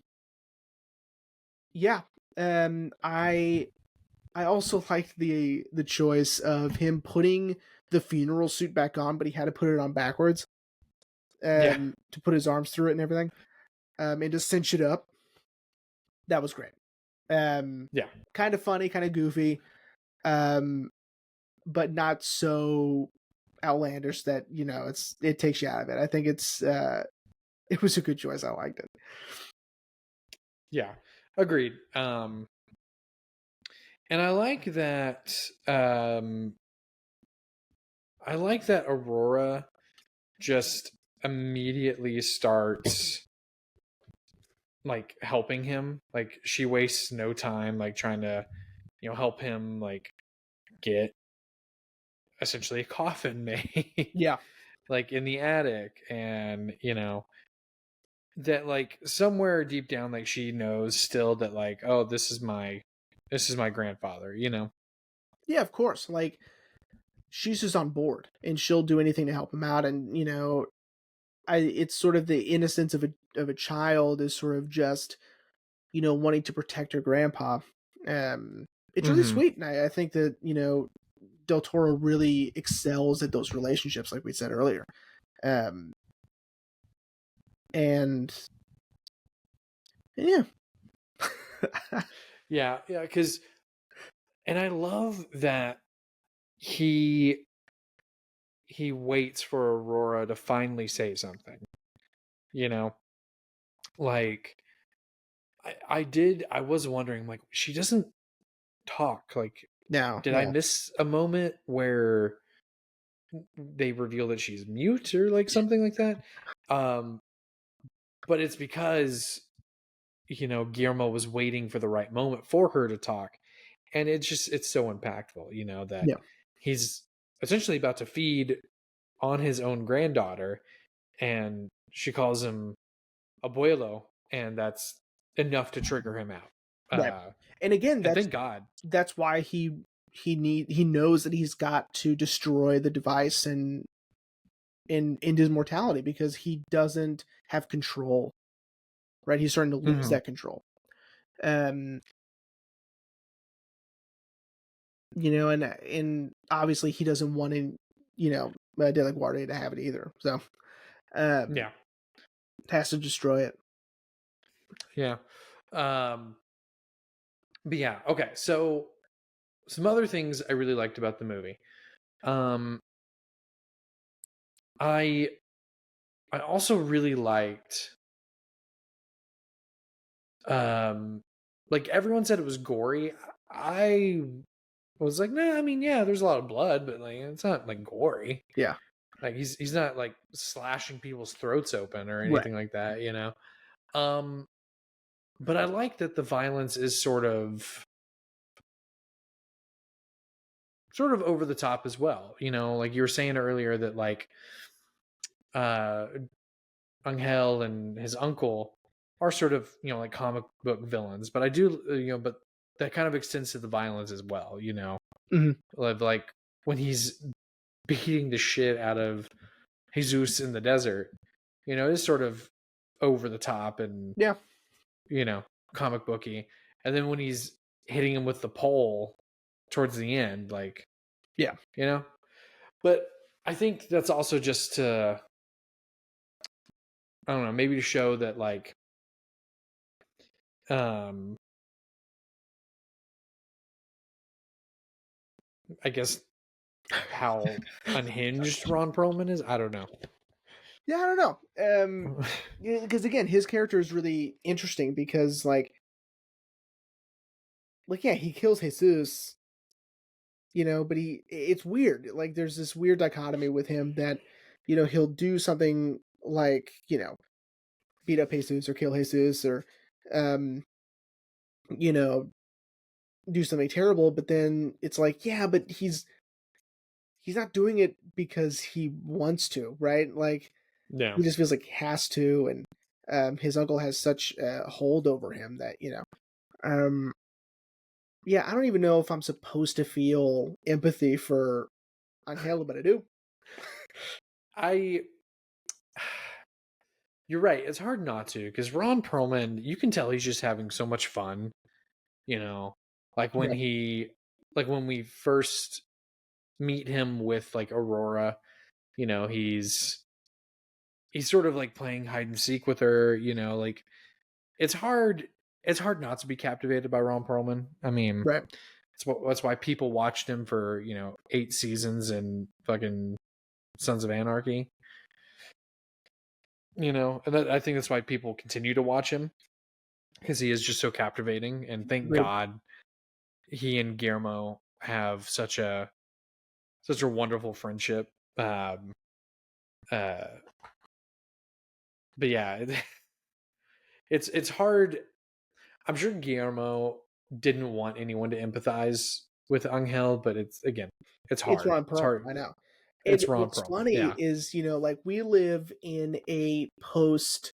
[SPEAKER 2] yeah. I also liked the choice of him putting the funeral suit back on, but he had to put it on backwards,
[SPEAKER 1] Yeah.
[SPEAKER 2] to put his arms through it and everything, and to cinch it up. That was great. Um,
[SPEAKER 1] Yeah.
[SPEAKER 2] Kind of funny, kind of goofy, um, but not so outlandish that it takes you out of it. I think it was a good choice. I liked it.
[SPEAKER 1] Yeah. Agreed. And I like that Aurora just immediately starts like helping him. Like she wastes no time like trying to, help him like get essentially a coffin made
[SPEAKER 2] Yeah,
[SPEAKER 1] like in the attic, and that like somewhere deep down like she knows still that like, oh, this is my grandfather,
[SPEAKER 2] yeah, of course. Like she's just on board, and she'll do anything to help him out. And it's sort of the innocence of a child is sort of just wanting to protect her grandpa. It's really
[SPEAKER 1] Mm-hmm.
[SPEAKER 2] sweet, and I think that Del Toro really excels at those relationships, like we said earlier. Um, and yeah,
[SPEAKER 1] Yeah, yeah, because and I love that he waits for Aurora to finally say something. You know, like I was wondering, like, she doesn't talk. Like,
[SPEAKER 2] no,
[SPEAKER 1] did I
[SPEAKER 2] yeah,
[SPEAKER 1] miss a moment where they reveal that she's mute or like something like that? Um, but it's because Guillermo was waiting for the right moment for her to talk, and it's so impactful, that
[SPEAKER 2] yeah,
[SPEAKER 1] he's essentially about to feed on his own granddaughter, and she calls him abuelo, and that's enough to trigger him out.
[SPEAKER 2] right. And again,
[SPEAKER 1] And thank God.
[SPEAKER 2] that's why he knows that he's got to destroy the device and end his mortality, because he doesn't have control. Right, he's starting to lose
[SPEAKER 1] Mhm.
[SPEAKER 2] that control. Um, and obviously he doesn't want De La Guardia to have it either. So, um,
[SPEAKER 1] Yeah,
[SPEAKER 2] has to destroy it.
[SPEAKER 1] yeah. Um, but yeah, okay. So some other things I really liked about the movie. Um, I I also really liked um like everyone said it was gory. I was like, nah, I mean, yeah, there's a lot of blood, but like it's not like gory.
[SPEAKER 2] Yeah,
[SPEAKER 1] Like he's not like slashing people's throats open or
[SPEAKER 2] right.
[SPEAKER 1] anything like that. Um but I like that the violence is sort of over the top as well. Like you were saying earlier that like uh Angel and his uncle are sort of like comic book villains, but I do but that kind of extends to the violence as well.
[SPEAKER 2] Hmm.
[SPEAKER 1] Like when he's beating the shit out of Jesus in the desert, it's sort of over the top and
[SPEAKER 2] Yeah,
[SPEAKER 1] you know comic booky, and then when he's hitting him with the pole towards the end, like
[SPEAKER 2] yeah,
[SPEAKER 1] you know, but I think that's also just to I don't know, maybe to show that like um I guess how unhinged Ron Perlman is. I don't know.
[SPEAKER 2] yeah. I don't know. Because again, his character is really interesting because yeah, he kills Jesus, but it's weird. Like there's this weird dichotomy with him that he'll do something like beat up Jesus or kill Jesus or um you know do something terrible, but then it's like, yeah, but he's not doing it because he wants to, right? Like
[SPEAKER 1] Yeah.
[SPEAKER 2] he just feels like he has to, and his uncle has such a hold over him that um yeah, I don't even know if I'm supposed to feel empathy for Angela, but I do.
[SPEAKER 1] I You're right. It's hard not to because Ron Perlman, you can tell he's just having so much fun. You know, like when
[SPEAKER 2] Right.
[SPEAKER 1] he, like when we first meet him with like Aurora, he's sort of like playing hide and seek with her. Like it's hard. It's hard not to be captivated by Ron Perlman. I mean,
[SPEAKER 2] Right.
[SPEAKER 1] that's why people watched him for 8 seasons in fucking Sons of Anarchy. And I think that's why people continue to watch him because he is just so captivating. And thank
[SPEAKER 2] Agreed.
[SPEAKER 1] God he and Guillermo have such a wonderful friendship. Uh, but yeah, it's hard. I'm sure Guillermo didn't want anyone to empathize with Angel, but it's
[SPEAKER 2] It's
[SPEAKER 1] hard.
[SPEAKER 2] Ron
[SPEAKER 1] It's
[SPEAKER 2] Perlman,
[SPEAKER 1] hard.
[SPEAKER 2] I know. And
[SPEAKER 1] It's Ron
[SPEAKER 2] what's
[SPEAKER 1] Perlman.
[SPEAKER 2] funny
[SPEAKER 1] Yeah.
[SPEAKER 2] is, like we live in a post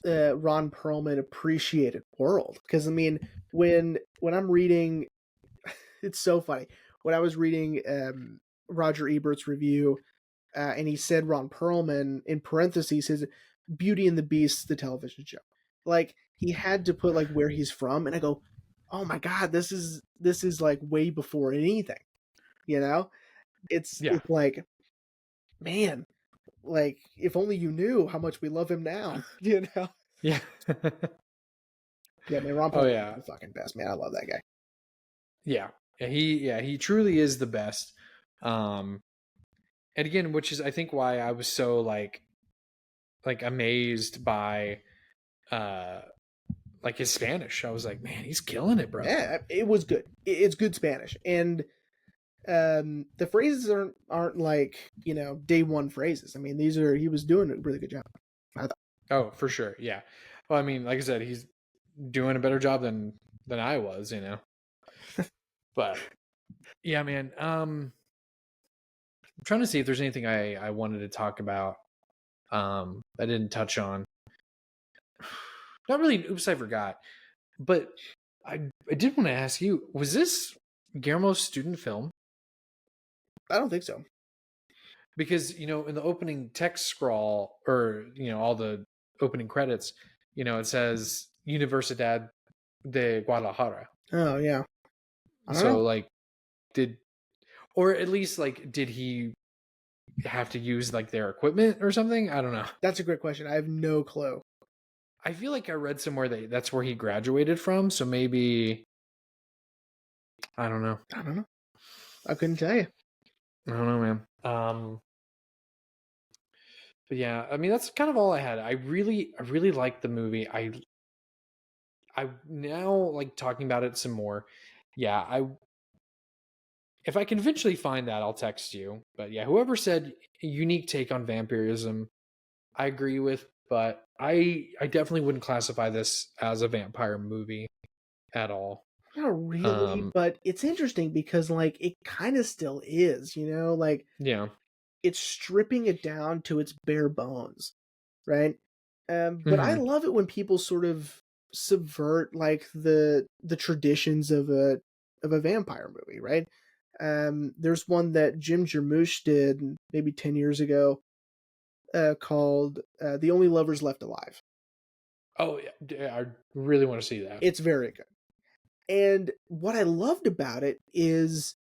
[SPEAKER 2] Ron Perlman appreciated world. Because I mean, when I'm reading, it's so funny. When I was reading Roger Ebert's review, and he said Ron Perlman in parentheses his Beauty and the Beast, the television show. Like he had to put like where he's from, and I go, oh my god, this is like way before anything, you know.
[SPEAKER 1] Yeah.
[SPEAKER 2] It's like, man, like if only you knew how much we love him now, you know.
[SPEAKER 1] Yeah.
[SPEAKER 2] Yeah, man, Ron
[SPEAKER 1] Oh
[SPEAKER 2] Perlman's
[SPEAKER 1] yeah.
[SPEAKER 2] the fucking best, man. I love that guy.
[SPEAKER 1] Yeah. He truly is the best. Um and again, which is I think why I was so like amazed by uh like his Spanish. I was like, man, he's killing it, bro.
[SPEAKER 2] Yeah, it was good. It's good Spanish, and the phrases aren't like, you know, day one phrases. I mean, he was doing a really good job, I thought.
[SPEAKER 1] Oh, for sure. Yeah. Well, I mean, like I said, he's doing a better job than I was, you know. But yeah, man. I'm trying to see if there's anything I wanted to talk about I didn't touch on. Not really. Oops, I forgot. But I did want to ask you: was this Guillermo's student film?
[SPEAKER 2] I don't think so.
[SPEAKER 1] Because in the opening text scroll, or all the opening credits, it says Universidad de Guadalajara.
[SPEAKER 2] Oh yeah, I don't know.
[SPEAKER 1] So like, did or at least like did he have to use like their equipment or something? I don't know.
[SPEAKER 2] That's a great question. I have no clue.
[SPEAKER 1] I feel like I read somewhere that that's where he graduated from. So maybe I don't know.
[SPEAKER 2] I don't know. I couldn't tell you.
[SPEAKER 1] I don't know, man. But yeah, I mean that's kind of all I had. I really liked the movie. I now like talking about it some more. Yeah, if I can eventually find that, I'll text you. But yeah, whoever said unique take on vampirism, I agree with, but I definitely wouldn't classify this as a vampire movie at all.
[SPEAKER 2] Not really, but it's interesting because like it kind of still is, you know, like
[SPEAKER 1] Yeah.
[SPEAKER 2] it's stripping it down to its bare bones, right? But I
[SPEAKER 1] Mm-hmm.
[SPEAKER 2] love it when people sort of subvert like the traditions of a vampire movie, right? There's one that Jim Jarmusch did maybe 10 years ago, called "The Only Lovers Left Alive."
[SPEAKER 1] Oh yeah, I really want to see that.
[SPEAKER 2] It's very good, and what I loved about it is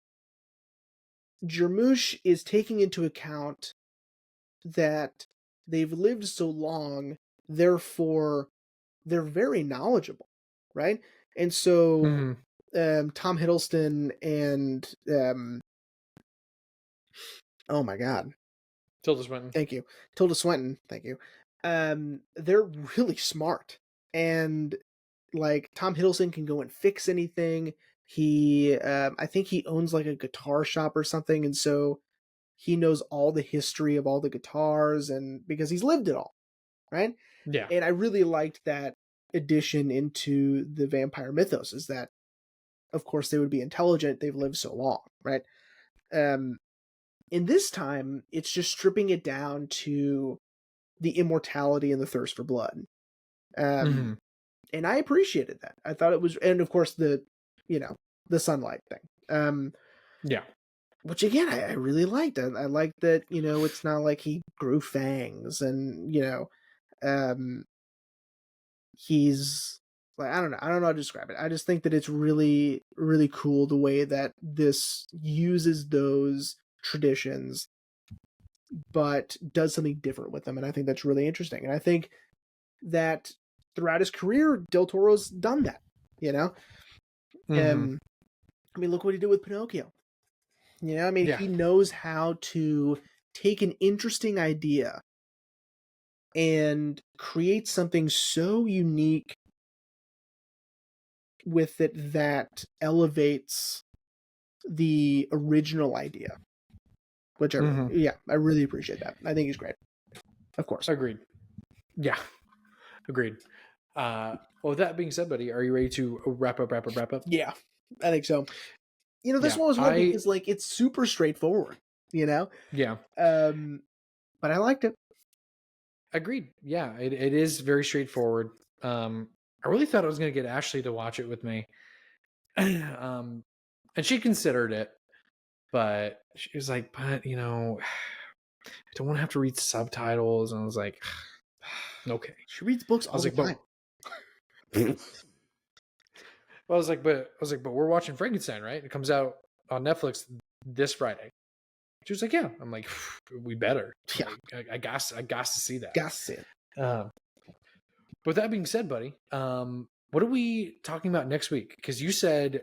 [SPEAKER 2] Jarmusch is taking into account that they've lived so long, therefore they're very knowledgeable, right? And so
[SPEAKER 1] Mm-hmm.
[SPEAKER 2] Tom Hiddleston and oh my god,
[SPEAKER 1] Tilda Swinton.
[SPEAKER 2] thank you, Tilda Swinton, thank you. They're really smart, and like Tom Hiddleston can go and fix anything. He, I think he owns like a guitar shop or something, and so he knows all the history of all the guitars, and because he's lived it all, right?
[SPEAKER 1] Yeah.
[SPEAKER 2] And I really liked that addition into the vampire mythos, is that of course they would be intelligent, they've lived so long, right? um in this time it's just stripping it down to the immortality and the thirst for blood.
[SPEAKER 1] Mm-hmm.
[SPEAKER 2] And I appreciated that. I thought it was, and of course the, you know, the sunlight thing,
[SPEAKER 1] Yeah.
[SPEAKER 2] which again I really liked. I liked that, you know, it's not like he grew fangs, and you know, um he's like, I don't know how to describe it. I just think that it's really really cool the way that this uses those traditions but does something different with them, and I think that's really interesting. And I think that throughout his career Del Toro's done that, you know.
[SPEAKER 1] Mm-hmm.
[SPEAKER 2] I mean, look what he did with Pinocchio. You know, I mean,
[SPEAKER 1] Yeah.
[SPEAKER 2] he knows how to take an interesting idea and create something so unique with it that elevates the original idea. Which
[SPEAKER 1] Mm-hmm.
[SPEAKER 2] I really appreciate that. I think he's great. Of course.
[SPEAKER 1] Agreed. Yeah. Agreed. Well, with that being said, buddy, are you ready to wrap up?
[SPEAKER 2] Yeah, I think so. You know, this
[SPEAKER 1] Yeah.
[SPEAKER 2] one was one because like it's super straightforward, you know?
[SPEAKER 1] Yeah.
[SPEAKER 2] But I liked it.
[SPEAKER 1] Agreed. Yeah, it is very straightforward. I really thought I was going to get Ashley to watch it with me. And she considered it, but she was like, but I don't want to have to read subtitles. And I was like, okay.
[SPEAKER 2] She reads books
[SPEAKER 1] I
[SPEAKER 2] all
[SPEAKER 1] was
[SPEAKER 2] the
[SPEAKER 1] like, but
[SPEAKER 2] time.
[SPEAKER 1] Well, but we're watching Frankenstein, right? It comes out on Netflix this Friday. She was like, yeah. I'm like, we better.
[SPEAKER 2] Yeah.
[SPEAKER 1] Like, I got to see that.
[SPEAKER 2] Got to see it.
[SPEAKER 1] With that being said, buddy, what are we talking about next week? Because you said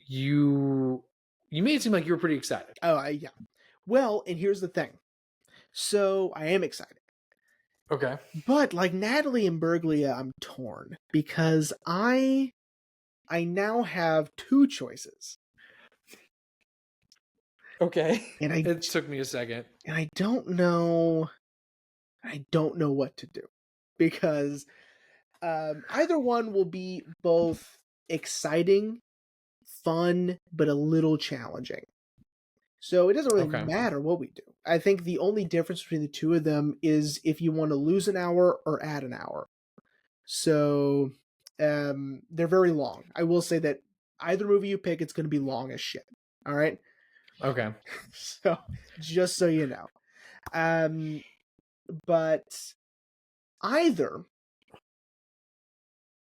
[SPEAKER 1] you made it seem like you were pretty excited.
[SPEAKER 2] Oh, yeah. Well, and here's the thing. So I am excited.
[SPEAKER 1] Okay.
[SPEAKER 2] But like Natalie Imbruglia, I'm torn because I now have two choices.
[SPEAKER 1] Okay.
[SPEAKER 2] And
[SPEAKER 1] it took me a second.
[SPEAKER 2] And I don't know what to do because either one will be both exciting, fun, but a little challenging. So it doesn't really matter what we do. I think the only difference between the two of them is if you want to lose an hour or add an hour. So they're very long. I will say that either movie you pick, it's going to be long as shit. All right?
[SPEAKER 1] Okay.
[SPEAKER 2] So just so you know. But either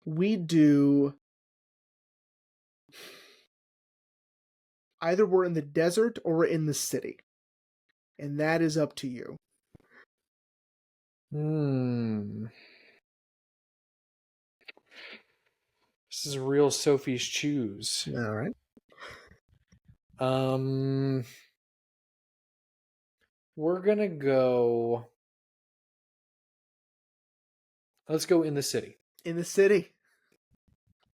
[SPEAKER 2] we do... Either we're in the desert or we're in the city. And that is up to you.
[SPEAKER 1] This is a real Sophie's choose.
[SPEAKER 2] All right.
[SPEAKER 1] We're going to go... Let's go in the city.
[SPEAKER 2] In the city?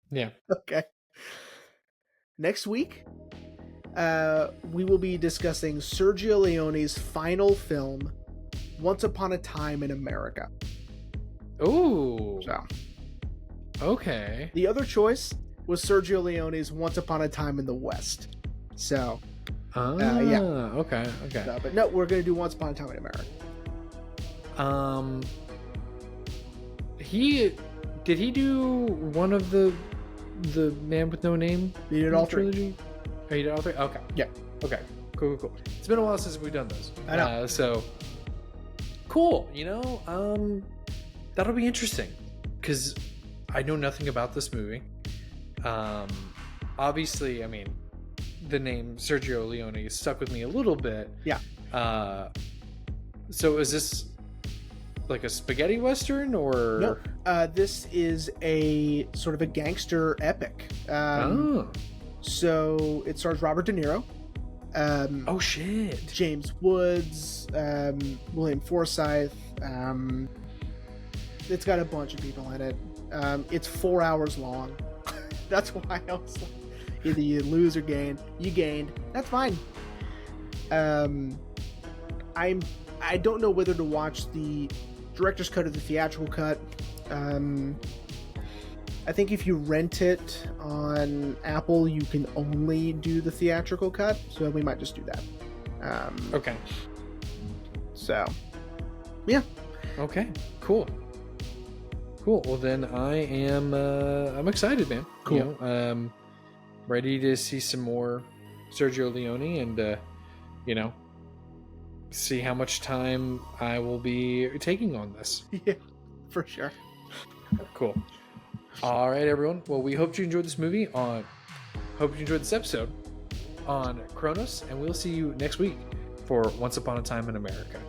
[SPEAKER 1] Yeah.
[SPEAKER 2] Okay. Next week, we will be discussing Sergio Leone's final film, Once Upon a Time in America.
[SPEAKER 1] Ooh.
[SPEAKER 2] So.
[SPEAKER 1] Okay.
[SPEAKER 2] The other choice was Sergio Leone's Once Upon a Time in the West. So. Yeah.
[SPEAKER 1] Okay.
[SPEAKER 2] So, but no, we're going to do Once Upon a Time in America.
[SPEAKER 1] Did he do one of the Man with No Name?
[SPEAKER 2] He did all
[SPEAKER 1] trilogy? Oh, he did all three? Okay.
[SPEAKER 2] Yeah.
[SPEAKER 1] Okay. Cool. It's been a while since we've done those.
[SPEAKER 2] I know.
[SPEAKER 1] So cool. That'll be interesting because I know nothing about this movie. Obviously, I mean, the name Sergio Leone stuck with me a little bit.
[SPEAKER 2] Yeah.
[SPEAKER 1] So is this like a spaghetti western or
[SPEAKER 2] no? This is a sort of a gangster epic. So it stars Robert De Niro.
[SPEAKER 1] Oh shit!
[SPEAKER 2] James Woods, William Forsythe. It's got a bunch of people in it. It's 4 hours long. That's why I was like, either you lose or gain. You gained. That's fine. I don't know whether to watch the director's cut or the theatrical cut. I think if you rent it on Apple, you can only do the theatrical cut, so we might just do that.
[SPEAKER 1] Okay.
[SPEAKER 2] So, yeah.
[SPEAKER 1] Okay. Cool. Well, then I'm excited, man.
[SPEAKER 2] Cool.
[SPEAKER 1] Ready to see some more Sergio Leone and, see how much time I will be taking on this.
[SPEAKER 2] Yeah, for sure.
[SPEAKER 1] Cool. All right, everyone. Well, we hope you enjoyed this episode on Cronos, and we'll see you next week for Once Upon a Time in America.